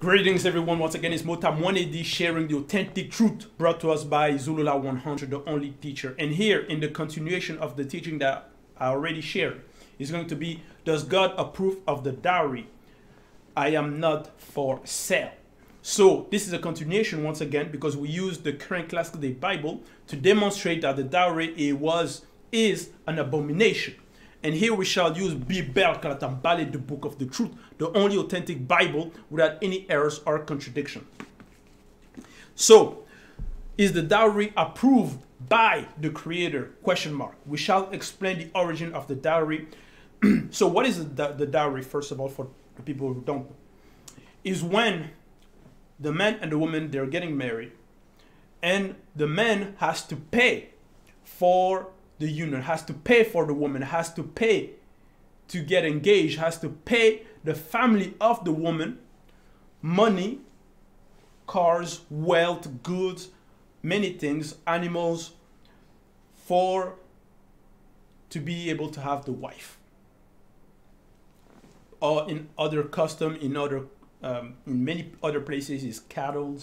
Greetings everyone, once again it's Motam 1AD sharing the authentic truth brought to us by Zulula 100, the only teacher. And here in the continuation of the teaching that I already shared is going to be, does God approve of the dowry? I am not for sale. So this is a continuation once again because we use the current classical day Bible to demonstrate that the dowry is an abomination. And here we shall use Bibèl, the book of the truth, the only authentic Bible without any errors or contradictions. So, is the dowry approved by the Creator? Question mark. We shall explain the origin of the dowry. So what is the dowry, first of all, for the people who don't know? Is when the man and the woman, they're getting married, and the man has to pay for the union, has to pay for the woman, has to pay to get engaged, has to pay the family of the woman money, cars, wealth, goods, many things, animals, to be able to have the wife. Or in other custom, in many other places is cattle,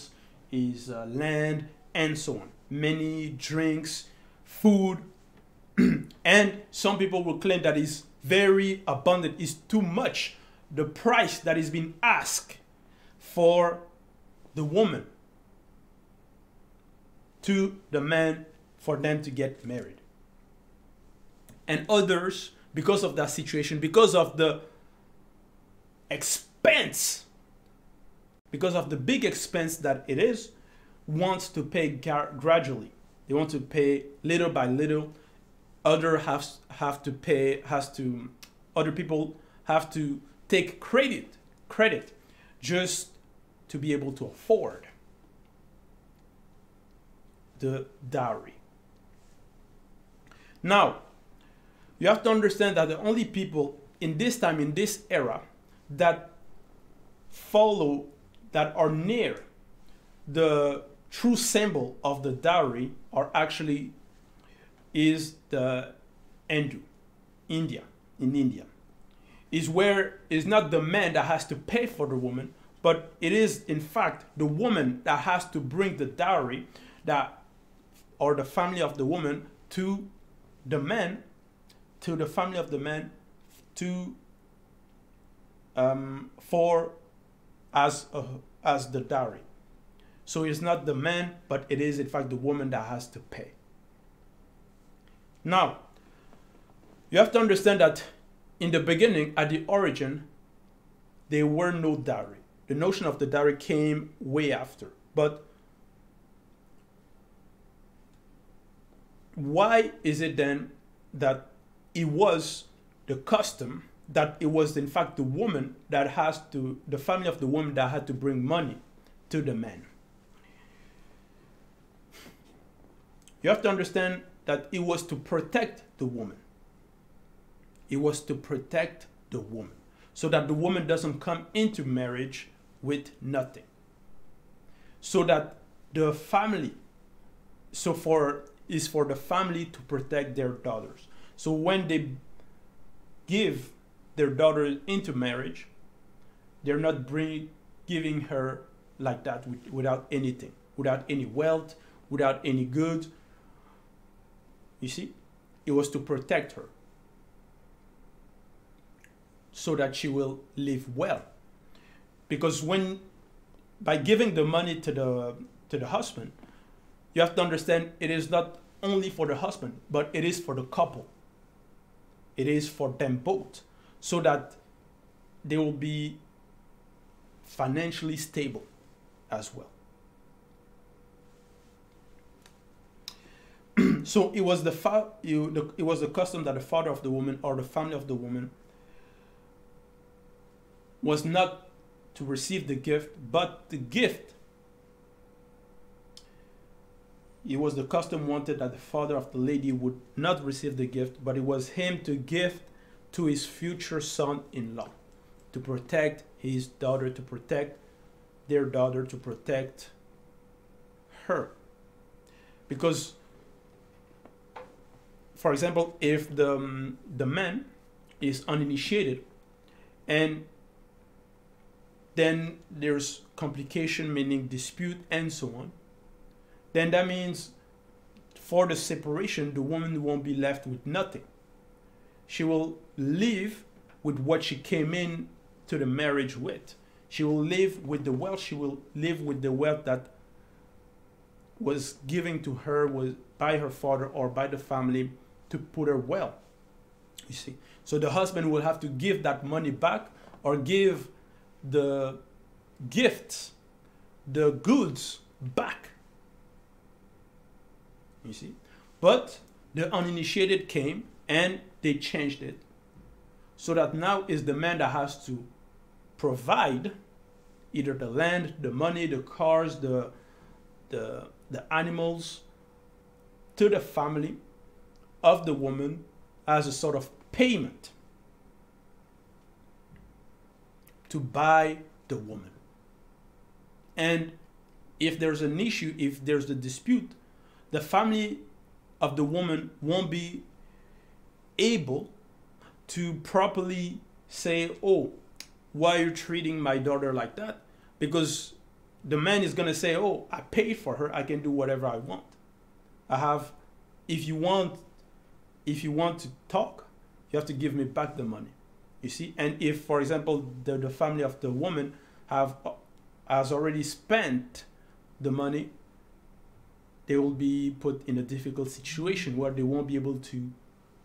is land, and so on. Many drinks, food. And some people will claim that is very abundant, is too much. The price that is being asked for the woman to the man for them to get married. And others, because of that situation, because of the expense, because of the big expense that it is, wants to pay gradually. They want to pay little by little. Other people have to take credit just to be able to afford the dowry. Now, you have to understand that the only people in this time, in this era, that are near the true symbol of the dowry is the in India, is not the man that has to pay for the woman, but it is in fact the woman that has to bring the dowry or the family of the woman to the man, to the family of the man, as the dowry. So it's not the man, but it is in fact the woman that has to pay. Now, you have to understand that in the beginning, at the origin, there were no dowry. The notion of the dowry came way after. But why is it then that it was the custom, that it was in fact the woman the family of the woman that had to bring money to the man? You have to understand that it was to protect the woman. It was to protect the woman so that the woman doesn't come into marriage with nothing. So that the family, is for the family to protect their daughters. So when they give their daughter into marriage, they're not giving her like that without anything, without any wealth, without any goods. You see, it was to protect her so that she will live well. Because by giving the money to the husband, you have to understand it is not only for the husband, but it is for the couple. It is for them both, so that they will be financially stable as well. So it was the custom that the father of the woman or the family of the woman was not to receive the gift, but the gift. It was the custom wanted that the father of the lady would not receive the gift, but it was him to give to his future son-in-law, to protect his daughter, to protect their daughter, to protect her. Because, for example, if the man is uninitiated and then there's complication, meaning dispute and so on, then that means for the separation, the woman won't be left with nothing. She will live with what she came in to the marriage with. She will live with the wealth. She will live with the wealth that was given to her by her father or by the family to put her well. You see, so the husband will have to give that money back or give the gifts, the goods back. You see, but the uninitiated came and they changed it so that now is the man that has to provide either the land, the money, the cars, the animals to the family of the woman as a sort of payment to buy the woman. And if there's an issue, if there's a dispute, the family of the woman won't be able to properly say, oh, why are you treating my daughter like that? Because the man is going to say, oh, I paid for her. I can do whatever I want. I have, if you want to talk, you have to give me back the money. You see? And if, for example, the family of the woman has already spent the money, they will be put in a difficult situation where they won't be able to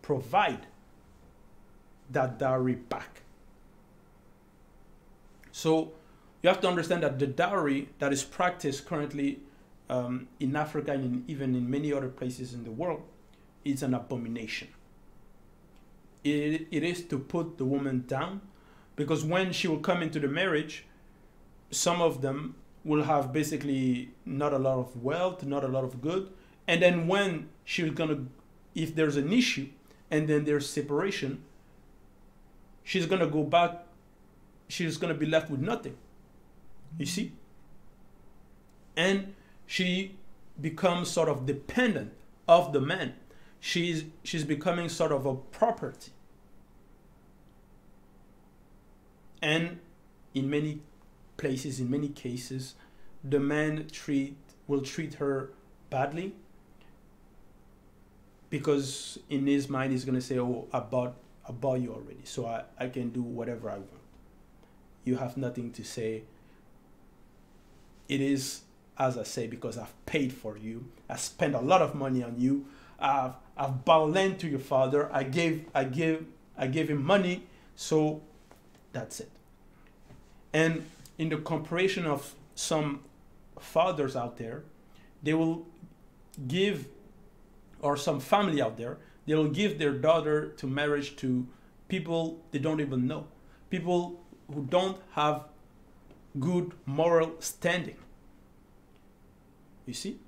provide that dowry back. So you have to understand that the dowry that is practiced currently in Africa and even in many other places in the world is an abomination. It is to put the woman down, because when she will come into the marriage, some of them will have basically not a lot of wealth, not a lot of good. And then when she's gonna, if there's an issue and then there's separation, she's gonna go back, she's gonna be left with nothing. You see? And she becomes sort of dependent of the man. She's becoming sort of a property. And in many places, in many cases, the man will treat her badly, because in his mind he's going to say, oh, I bought you already, so I can do whatever I want. You have nothing to say. It is, as I say, because I've paid for you. I spent a lot of money on you. I've bought land to your father. I gave him money, so that's it. And in the comparison of some fathers out there, they will give, or some family out there, they will give their daughter to marriage to people they don't even know, people who don't have good moral standing. You see?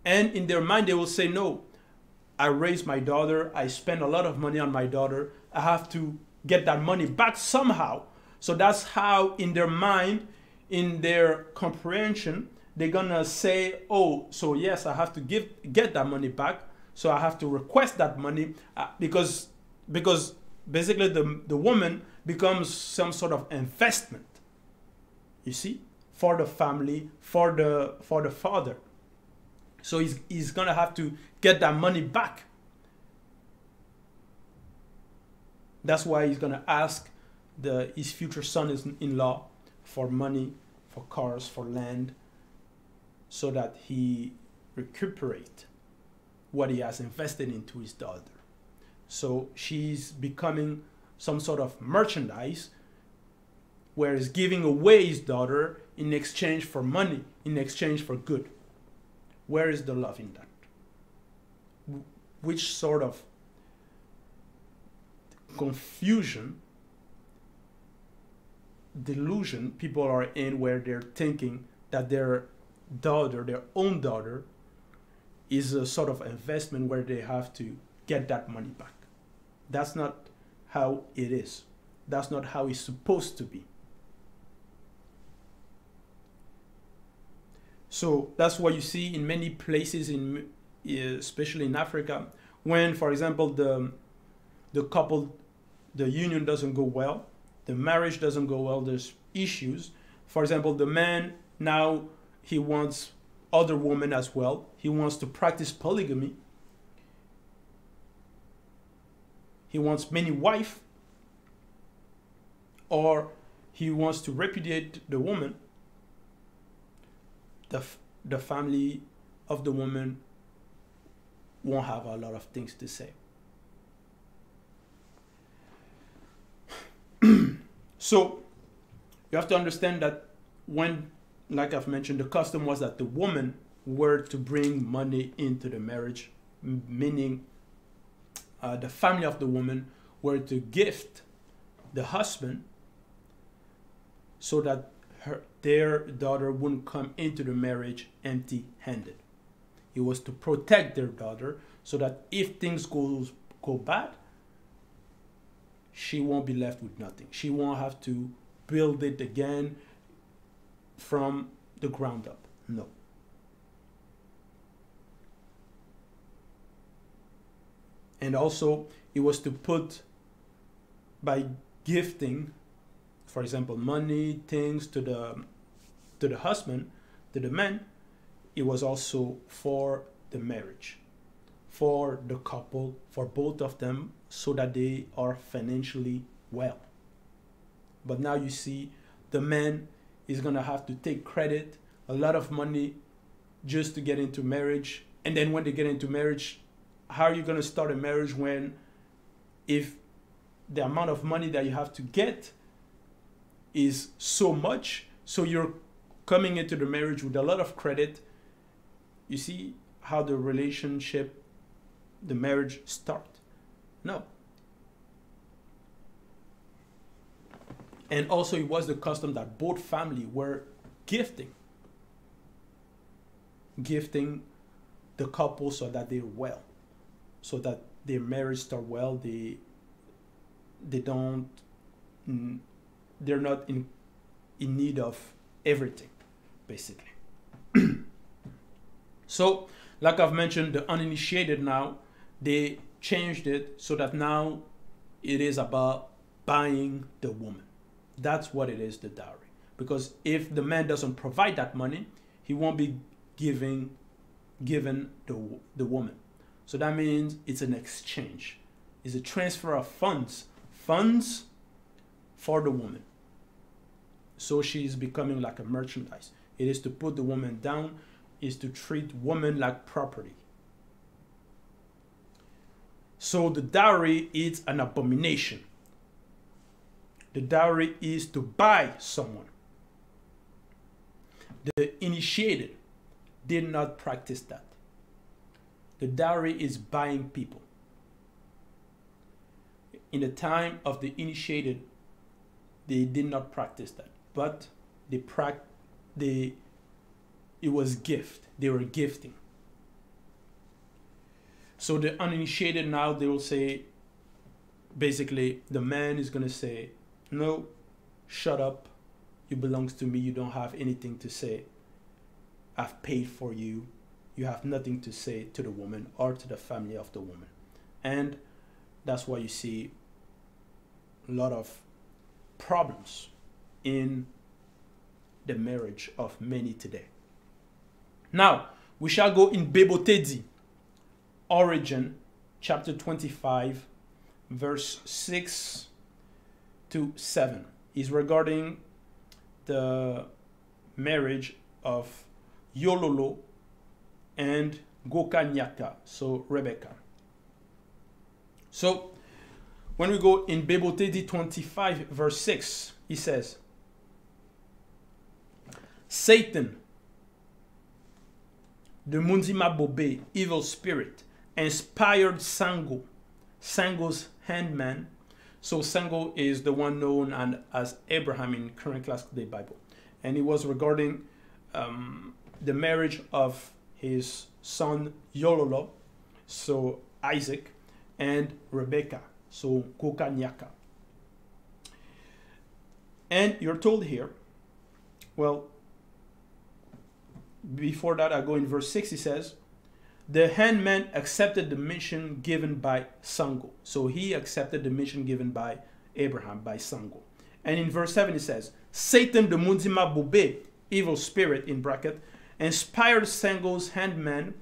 And in their mind, they will say, no, I raised my daughter, I spent a lot of money on my daughter, I have to get that money back somehow. So that's how, in their mind, in their comprehension, they're gonna say, oh, so yes, I have to get that money back, so I have to request that money, because basically the woman becomes some sort of investment, you see, for the family, for the father. So he's gonna have to get that money back. That's why he's gonna ask his future son-in-law for money, for cars, for land, so that he recuperate what he has invested into his daughter. So she's becoming some sort of merchandise, where he's giving away his daughter in exchange for money, in exchange for good. Where is the love in that? Which sort of confusion, delusion people are in, where they're thinking that their daughter, their own daughter, is a sort of investment where they have to get that money back. That's not how it is. That's not how it's supposed to be. So that's what you see in many places, especially in Africa, when, for example, the couple, the union doesn't go well, the marriage doesn't go well, there's issues. For example, the man Now he wants other women as well. He wants to practice polygamy. He wants many wives, or he wants to repudiate the woman. The family of the woman won't have a lot of things to say. So you have to understand that when, like I've mentioned, the custom was that the woman were to bring money into the marriage, meaning the family of the woman were to gift the husband so that their daughter wouldn't come into the marriage empty-handed. It was to protect their daughter so that if things go bad, she won't be left with nothing. She won't have to build it again from the ground up. No. And also, it was to put, by gifting, for example, money, things to the husband, to the man, it was also for the marriage, for the couple, for both of them, so that they are financially well. But now you see the man is going to have to take credit, a lot of money, just to get into marriage. And then when they get into marriage, how are you going to start a marriage when, if the amount of money that you have to get is so much, so you're coming into the marriage with a lot of credit? You see how the relationship, the marriage start? No. And also it was the custom that both families were gifting the couple so that they're well, so that their marriage start well. They're not in need of everything, basically. So, like I've mentioned, the uninitiated now, they changed it so that now it is about buying the woman. That's what it is, the dowry. Because if the man doesn't provide that money, he won't be given the woman. So that means it's an exchange. It's a transfer of funds for the woman. So she's becoming like a merchandise. It is to put the woman down, is to treat women like property. So the dowry is an abomination. The dowry is to buy someone. The initiated did not practice that. The dowry is buying people. In the time of the initiated, they did not practice that, but it was gift. They were gifting. So the uninitiated now, they will say, basically, the man is going to say, no, shut up. You belongs to me. You don't have anything to say. I've paid for you. You have nothing to say to the woman or to the family of the woman. And that's why you see a lot of problems in the marriage of many today. Now, we shall go in Bibèl, Origin, chapter 25, verse 6 to 7. Is regarding the marriage of Yololo and Gokanyaka, so Rebecca. So, when we go in Bibèl 25, verse 6, he says, Satan, the Mundima Bobe, evil spirit, inspired Sango, Sango's handman. So Sango is the one known as Abraham in current classical day Bible. And it was regarding the marriage of his son Yololo, so Isaac, and Rebecca, so Kokanyaka. And you're told here, well, before that I go in verse 6, he says, the handman accepted the mission given by Sango. So he accepted the mission given by Abraham, by Sango. And in verse 7 it says, Satan the Mundima Bobe, evil spirit in bracket, inspired Sango's handman,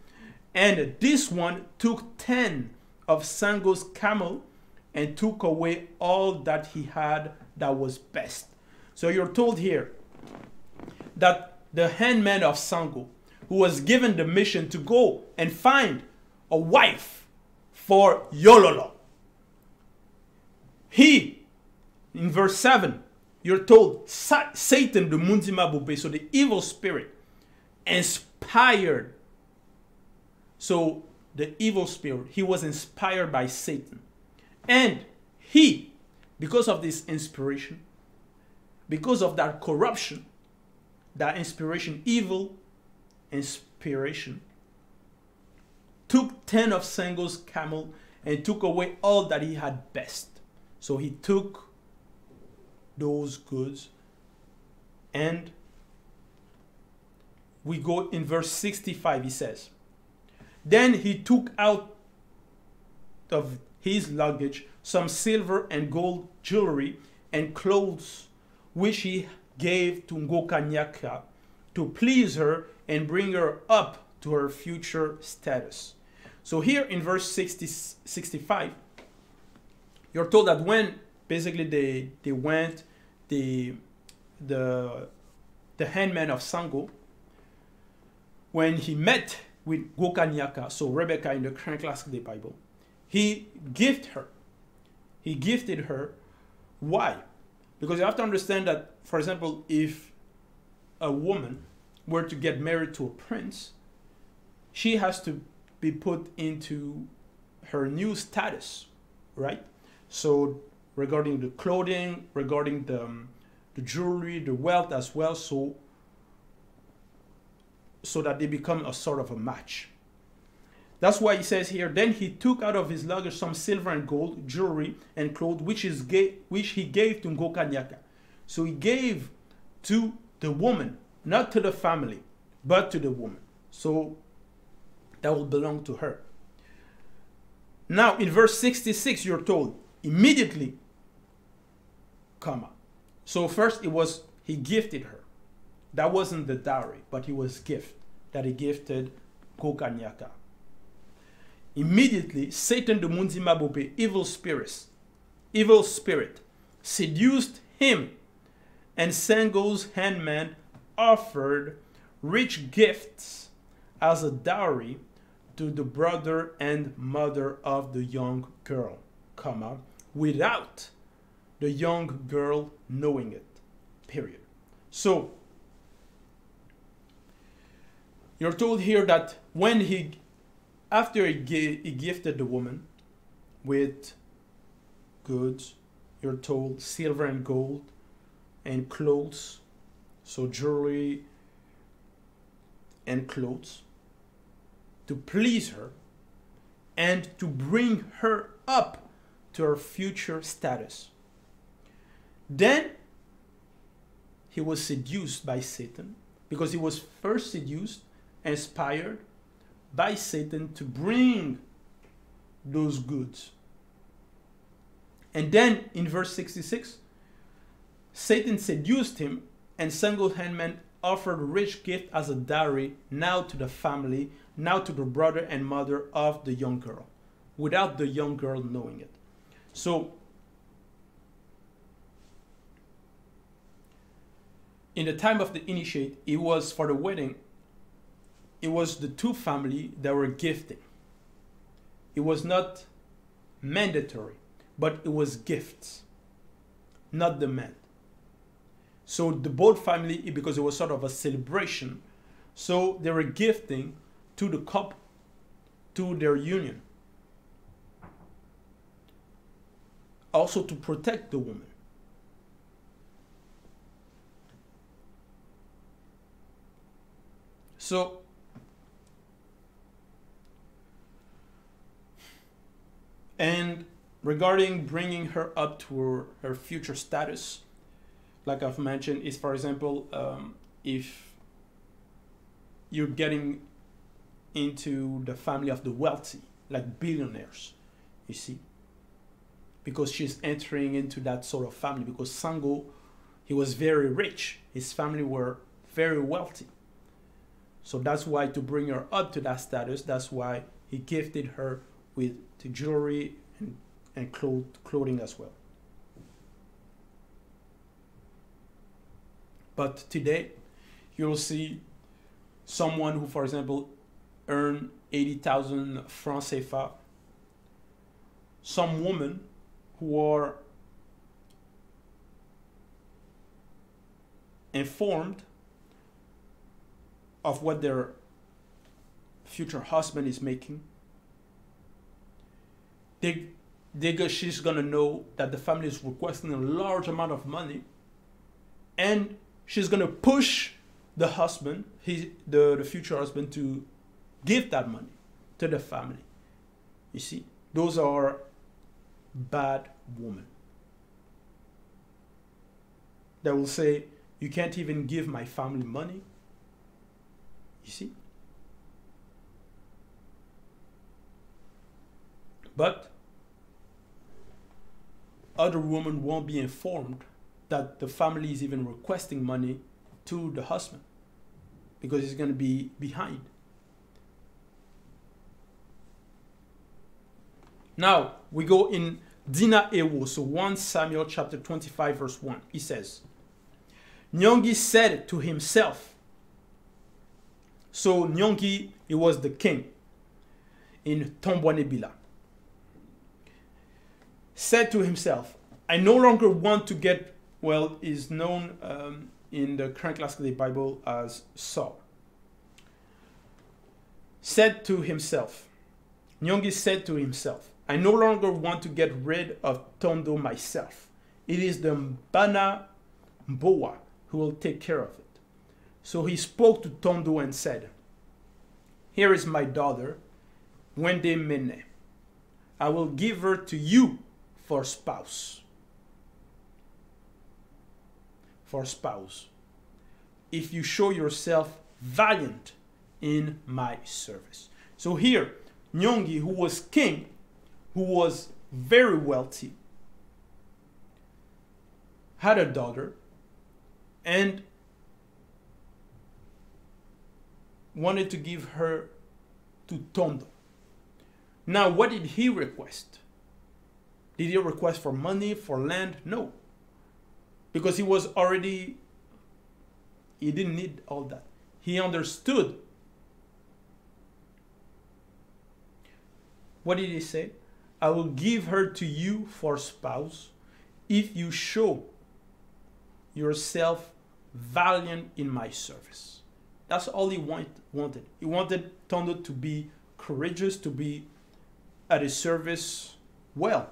and this one took 10 of Sango's camel and took away all that he had that was best. So you're told here that the handman of Sango, who was given the mission to go and find a wife for Yololo, he, in verse 7, you're told Satan, the Mundima Bube, so the evil spirit, inspired. So the evil spirit, he was inspired by Satan. And he, because of this inspiration, because of that corruption, that inspiration, evil inspiration, took 10 of Sango's camel and took away all that he had best. So he took those goods, and we go in verse 65, he says, then he took out of his luggage some silver and gold jewelry and clothes, which he gave to Ngokanyaka to please her and bring her up to her future status. So here in verse 65, you're told that when basically they went, the handman of Sango, when he met with Gokanyaka, so Rebecca in the current classic the Bible, he gifted her. He gifted her. Why? Because you have to understand that, for example, if a woman were to get married to a prince, she has to be put into her new status, right? So regarding the clothing, regarding the jewelry, the wealth as well, so that they become a sort of a match. That's why he says here, then he took out of his luggage some silver and gold, jewelry and clothes, which he gave to Ngokanyaka. So he gave to the woman, not to the family, but to the woman. So that will belong to her. Now in verse 66, you're told, immediately, comma. So first it was, he gifted her. That wasn't the dowry, but it was gift that he gifted Gokanyaka. Immediately, Satan the Munzimabope, evil spirit, seduced him, and Sango's handman offered rich gifts as a dowry to the brother and mother of the young girl, comma, without the young girl knowing it, period. So, you're told here that when after he gifted the woman with goods, you're told silver and gold and clothes, so jewelry and clothes, to please her and to bring her up to her future status. Then he was seduced by Satan, because he was first seduced, inspired by Satan to bring those goods. And then in verse 66, Satan seduced him, and Sango's handman offered a rich gift as a dowry, now to the family, now to the brother and mother of the young girl, without the young girl knowing it. So, in the time of the initiate, it was for the wedding, it was the two families that were gifting. It was not mandatory, but it was gifts, not the man. So the both family, because it was sort of a celebration, so they were gifting to the couple, to their union. Also to protect the woman. So, and regarding bringing her up to her future status, like I've mentioned, is, for example, if you're getting into the family of the wealthy, like billionaires, you see, because she's entering into that sort of family, because Sango, he was very rich. His family were very wealthy. So that's why, to bring her up to that status, that's why he gifted her with the jewelry and clothing as well. But today, you'll see someone who, for example, earn 80,000 francs CFA. Some women who are informed of what their future husband is making. She's gonna know that the family is requesting a large amount of money, and she's gonna push the husband, the future husband, to give that money to the family. You see, those are bad women. They will say, you can't even give my family money. You see? But other women won't be informed that the family is even requesting money to the husband, because he's going to be behind. Now, we go in Dina Ewo, so 1 Samuel chapter 25 verse 1. He says, Nyongi said to himself. So Nyongi, he was the king in Tombouanébila. Said to himself, I no longer want to get, well, is known in the current classical Bible as Seul. Said to himself, Nyongi said to himself, I no longer want to get rid of Tondo myself. It is the Mbana Mboa who will take care of it. So he spoke to Tondo and said, here is my daughter, Wende Mene. I will give her to you for spouse. For spouse. If you show yourself valiant in my service. So here, Nyongi, who was king, who was very wealthy, had a daughter and wanted to give her to Tondo. Now, what did he request? Did he request for money, for land? No. Because he was already, he didn't need all that. He understood. What did he say? I will give her to you for spouse if you show yourself valiant in my service. That's all he wanted. He wanted Tondo to be courageous, to be at his service well,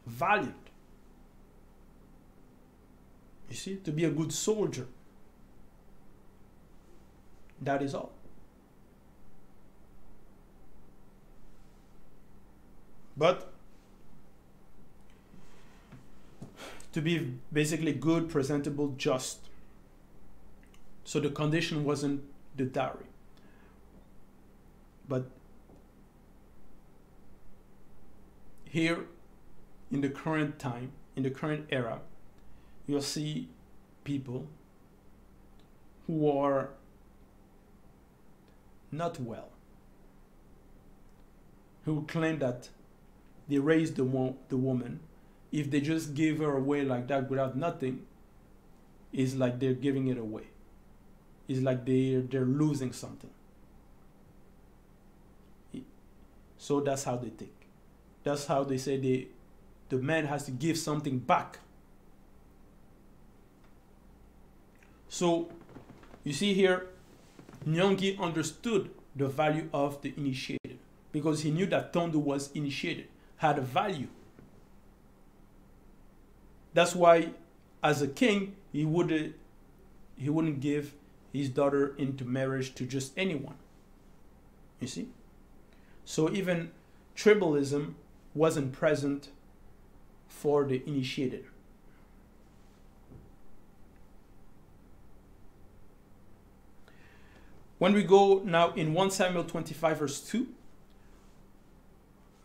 valiant. You see, to be a good soldier. That is all. But to be basically good, presentable, just. So the condition wasn't the dowry. But here, in the current time, in the current era, you'll see people who are not well, who claim that they raised the woman. If they just give her away like that without nothing, it's like they're giving it away. It's like they're losing something. So that's how they think. That's how they say the man has to give something back. So you see here, Nyongi understood the value of the initiated, because he knew that Tondo was initiated, had a value. That's why, as a king, he wouldn't give his daughter into marriage to just anyone. You see? So even tribalism wasn't present for the initiated. When we go now in 1 Samuel 25 verse 2,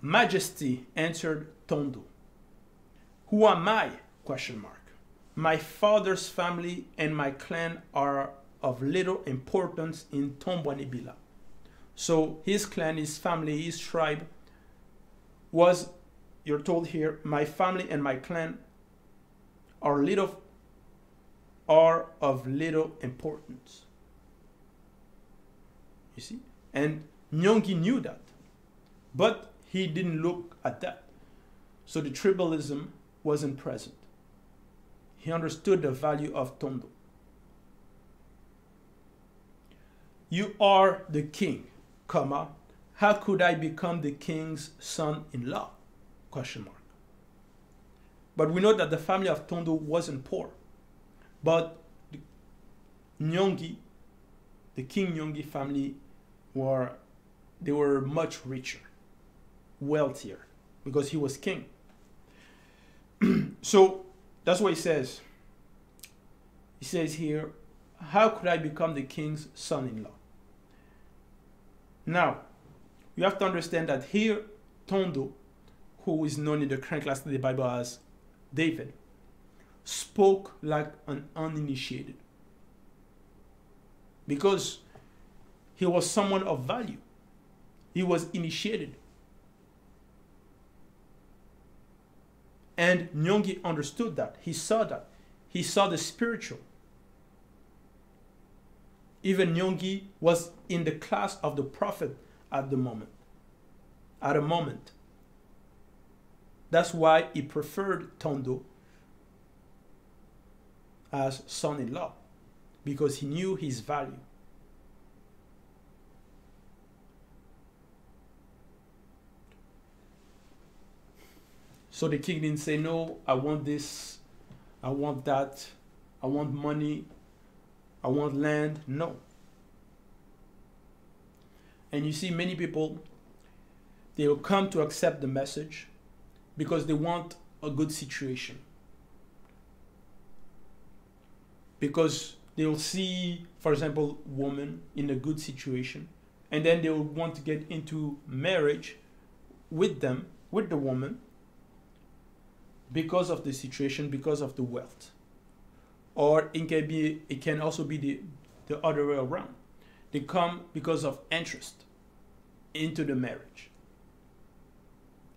Majesty answered Tondo, who am I? Question mark. My father's family and my clan are of little importance in Tombouanébila. So his clan, his family, his tribe was, you're told here, my family and my clan are of little importance. You see? And Nyongi knew that, but he didn't look at that. So the tribalism wasn't present. He understood the value of Tondo. You are the king, comma, how could I become the king's son-in-law? Question mark. But we know that the family of Tondo wasn't poor. But the Nyongi, the King Nyongi family, were much richer, wealthier, because he was king. So that's what he says. He says here, how could I become the king's son-in-law? Now, you have to understand that here, Tondo, who is known in the current class of the Bible as David, spoke like an uninitiated. Because he was someone of value. He was initiated. And Nyongi understood that. He saw that. He saw the spiritual. Even Nyongi was in the class of the prophet at the moment. At a moment. That's why he preferred Tondo as son-in-law, because he knew his value. So the king didn't say, no, I want this, I want that, I want money, I want land. No. And you see many people, they will come to accept the message because they want a good situation. Because they will see, for example, woman in a good situation, and then they will want to get into marriage with them, with the woman, because of the situation, because of the wealth. Or it can also be the other way around. They come because of interest into the marriage.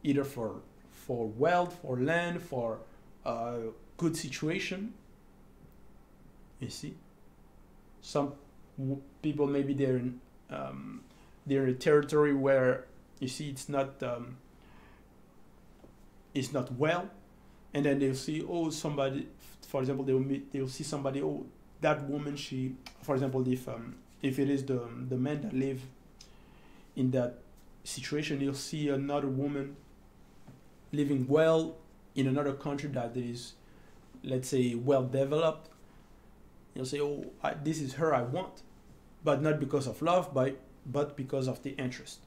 Either for wealth, for land, for a good situation. You see? Some people, maybe they're in a territory where, you see, it's not well. And then they'll see, oh, somebody, for example, they'll see somebody, oh, that woman, she, for example, if it is the man that live in that situation, you'll see another woman living well in another country that is, let's say, well developed. You'll say, oh, this is her I want, but not because of love, but because of the interest.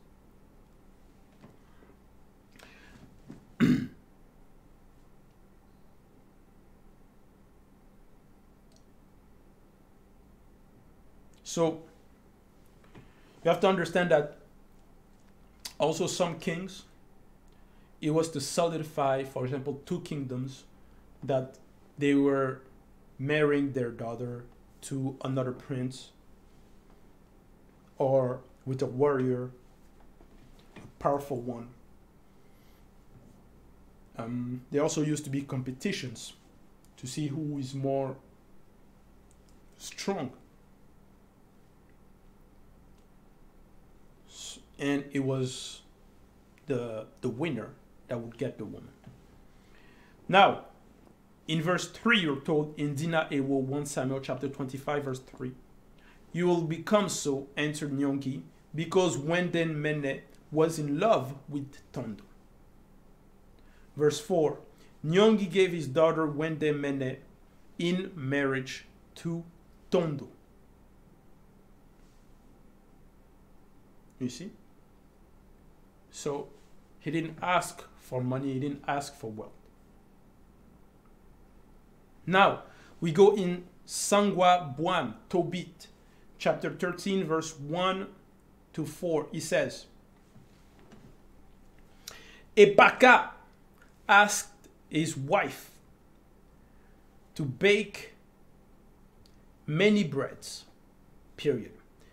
So you have to understand that also some kings, it was to solidify, for example, two kingdoms, that they were marrying their daughter to another prince or with a warrior, a powerful one. There also used to be competitions to see who is more strong. And it was the winner that would get the woman. Now, in verse 3, you're told in Dina Ewo 1 Samuel chapter 25, verse 3, you will become so, answered Nyongi, because Wenden Mene was in love with Tondo. Verse 4, Nyongi gave his daughter Wenden Mene in marriage to Tondo. You see? So he didn't ask for money, he didn't ask for wealth. Now, we go in Sangwa Buam, Tobit, chapter 13, verse 1 to 4. He says, Ebaka asked his wife to bake many breads period.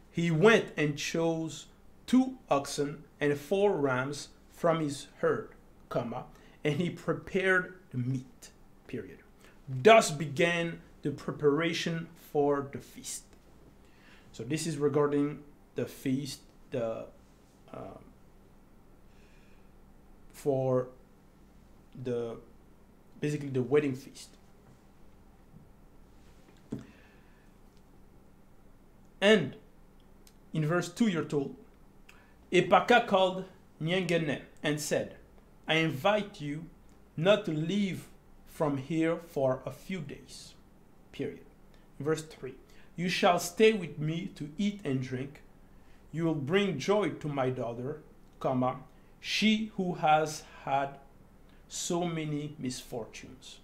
He went and chose 2 oxen and 4 rams from his herd, comma, and he prepared the meat, period. Thus began the preparation for the feast. So this is regarding the feast, for the basically the wedding feast. And in verse 2 you're told, Epaka called Nyengene and said, I invite you not to leave from here for a few days, period. Verse 3, you shall stay with me to eat and drink. You will bring joy to my daughter, comma, she who has had so many misfortunes.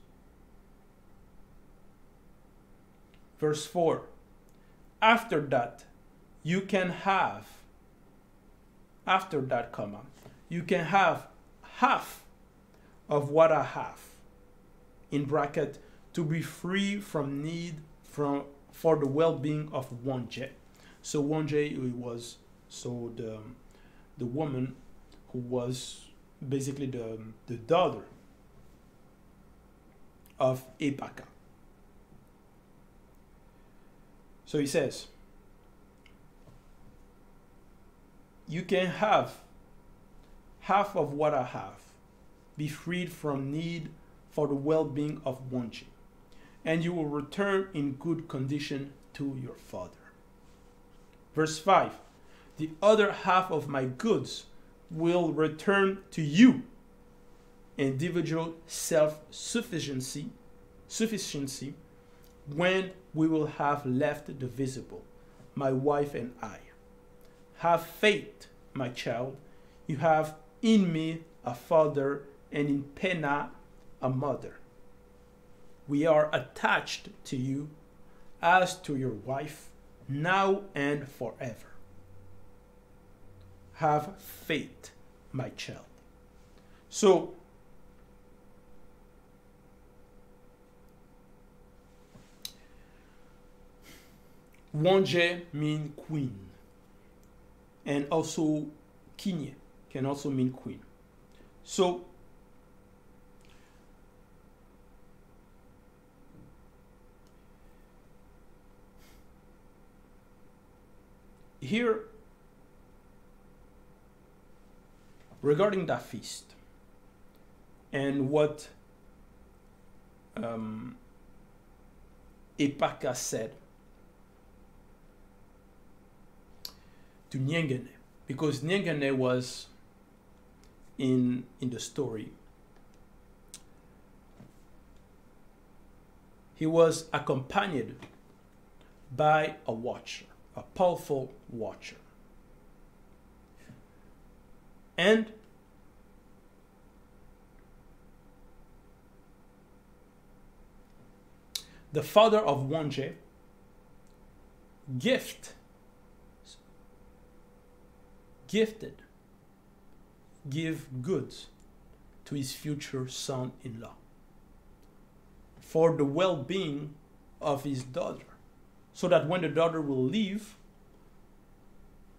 Verse 4, after that, you can have, comma, you can have half of what I have, in bracket, to be free from need for the well-being of Wonje. So Wonje was the woman who was basically the daughter of Epaka. So he says, you can have half of what I have, be freed from need for the well-being of Wonji, and you will return in good condition to your father. Verse 5, the other half of my goods will return to you, individual self-sufficiency, when we will have left the visible, my wife and I. Have faith, my child. You have in me a father, and in Pena a mother. We are attached to you as to your wife, now and forever. Have faith, my child. So, Wonje means queen, and also Kinye can also mean queen. So, here, regarding that feast and what Epaka said to Nyengene, because Nyengene was in the story, he was accompanied by a watcher, a powerful watcher. And the father of Wonje give goods to his future son-in-law for the well-being of his daughter, so that when the daughter will leave,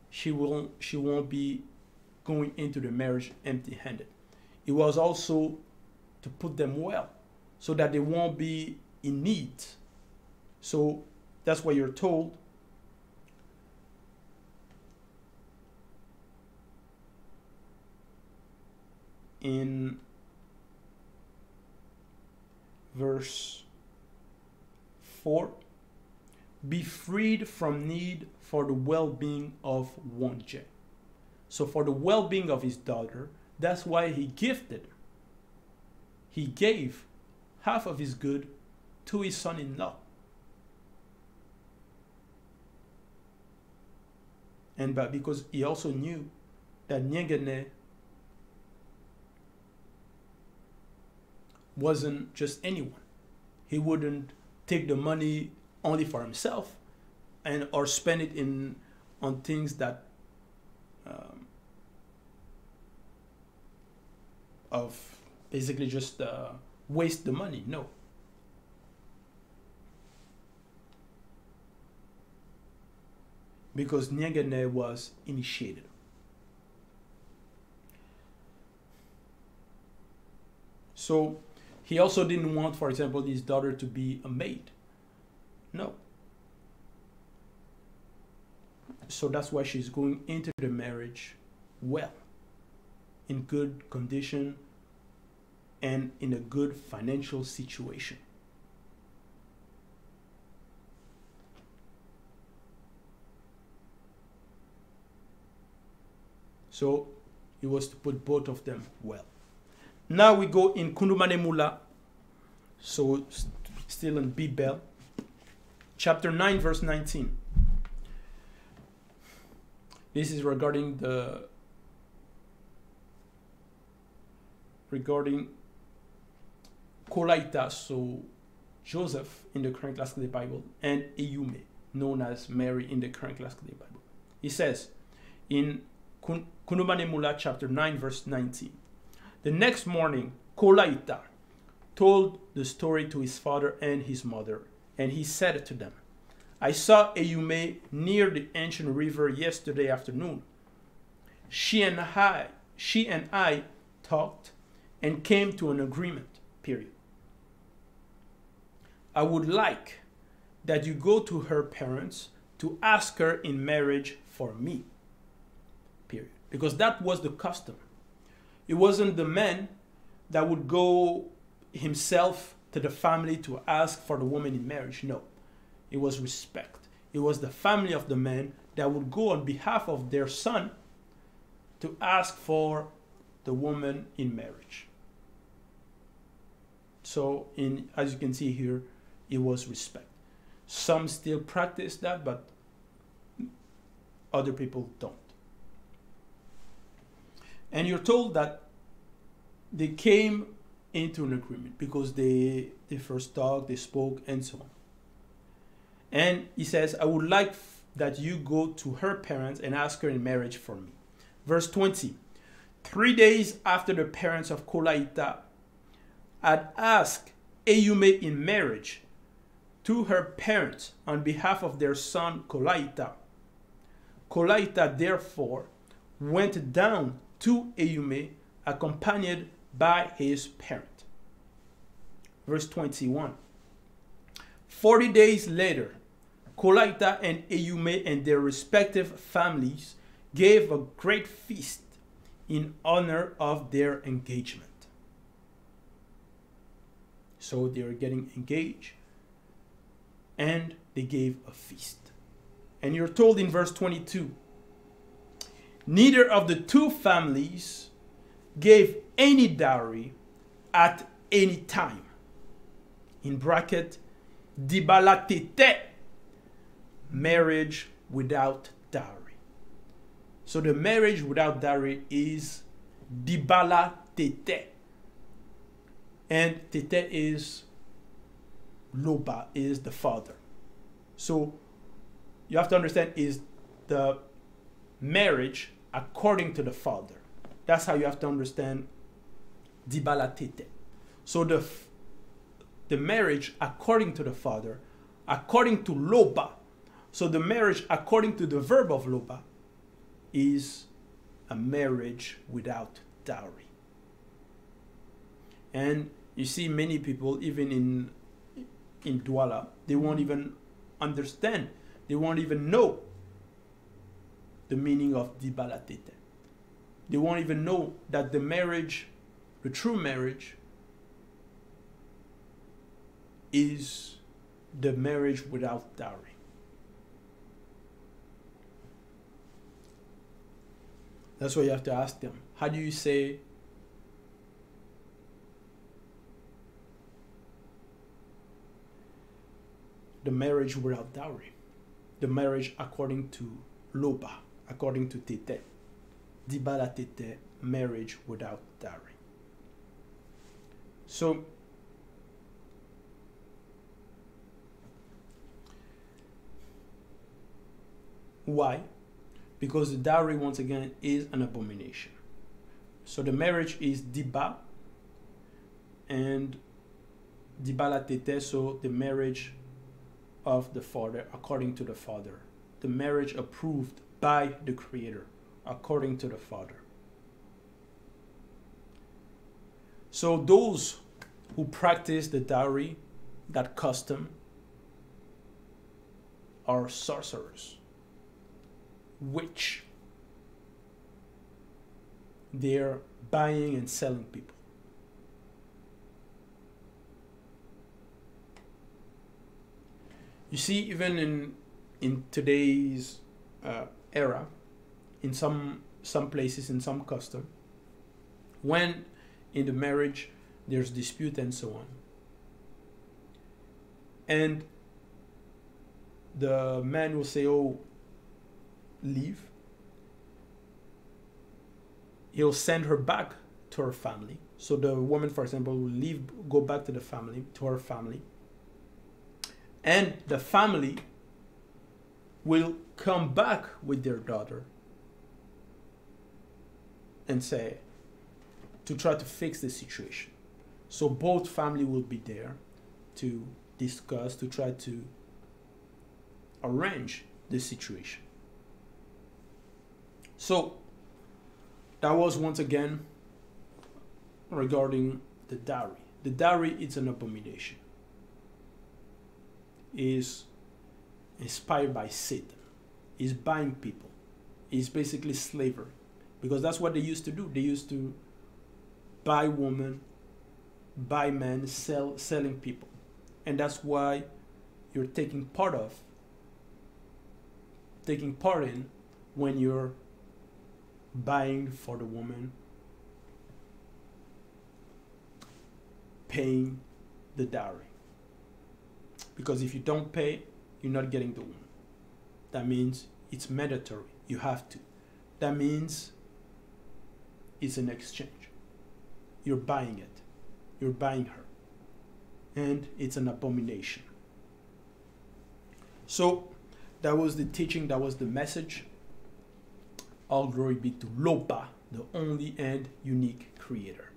she won't be going into the marriage empty-handed. It was also to put them well, so that they won't be in need. So that's what you're told. In verse 4, be freed from need for the well-being of Wonje. So for the well-being of his daughter, that's why he gave half of his good to his son-in-law. And because he also knew that Nyengene wasn't just anyone. He wouldn't take the money only for himself or spend it on things that of basically just waste the money. No. because Nyangene was initiated. So he also didn't want, for example, his daughter to be a maid. No. So that's why she's going into the marriage well, in good condition, and in a good financial situation. So it was to put both of them well. Now we go in Kundumane Mula, so still in Bibèl, chapter 9, verse 19. This is regarding Kolaita, so Joseph in the current classical Bible, and Eyume, known as Mary in the current classical Bible. He says in Kundumane Mula, chapter 9, verse 19. The next morning, Kolaita told the story to his father and his mother, and he said to them, I saw Eyume near the ancient river yesterday afternoon. She and I talked and came to an agreement, period. I would like that you go to her parents to ask her in marriage for me, period. Because that was the custom. It wasn't the man that would go himself to the family to ask for the woman in marriage. No, it was respect. It was the family of the man that would go on behalf of their son to ask for the woman in marriage. So, as you can see here, it was respect. Some still practice that, but other people don't. And you're told that they came into an agreement because they first talked, they spoke, and so on. And he says, I would like that you go to her parents and ask her in marriage for me. Verse 20. 3 days after the parents of Kolaita had asked Eyume in marriage to her parents on behalf of their son Kolaita, Kolaita therefore went down to Eyume accompanied by his parent. Verse 21. 40 days later, Kolaita and Eyume and their respective families gave a great feast in honor of their engagement. So they were getting engaged and they gave a feast. And you're told in verse 22, neither of the two families gave any dowry at any time. In bracket, dibalatete, marriage without dowry. So the marriage without dowry is dibalatete. And tete is loba, is the father. So you have to understand is the marriage according to the father. That's how you have to understand dibalatete. So the marriage according to the father, according to loba. So the marriage according to the verb of loba is a marriage without dowry. And you see many people, even in Douala, they won't even understand. They won't even know the meaning of dibalatete. They won't even know that the marriage, the true marriage, is the marriage without dowry. That's why you have to ask them, how do you say the marriage without dowry? The marriage according to loba, according to tete. Dibalatete, marriage without dowry. So, why? Because the dowry, once again, is an abomination. So the marriage is diba and dibalatete, so the marriage of the father, according to the father, the marriage approved by the Creator, according to the Father. So those who practice the dowry, that custom, are sorcerers, which they're buying and selling people. You see, even in today's era, in some places, in some custom, when in the marriage there's dispute and so on, and the man will say, "Oh, leave." He'll send her back to her family. So the woman, for example, will leave, go back to the family, to her family. And the family will come back with their daughter and say, to try to fix the situation. So both family will be there to discuss, to try to arrange the situation. So that was once again regarding the dowry. The dowry is an abomination. Is inspired by Satan. Is buying people. Is basically slavery. Because that's what they used to do. They used to buy women, buy men, selling people. And that's why you're taking part in when you're buying for the woman, paying the dowry. Because if you don't pay, you're not getting the woman. That means it's mandatory. You have to. That means it's an exchange. You're buying it. You're buying her. And it's an abomination. So that was the teaching. That was the message. All glory be to Lopa, the only and unique Creator.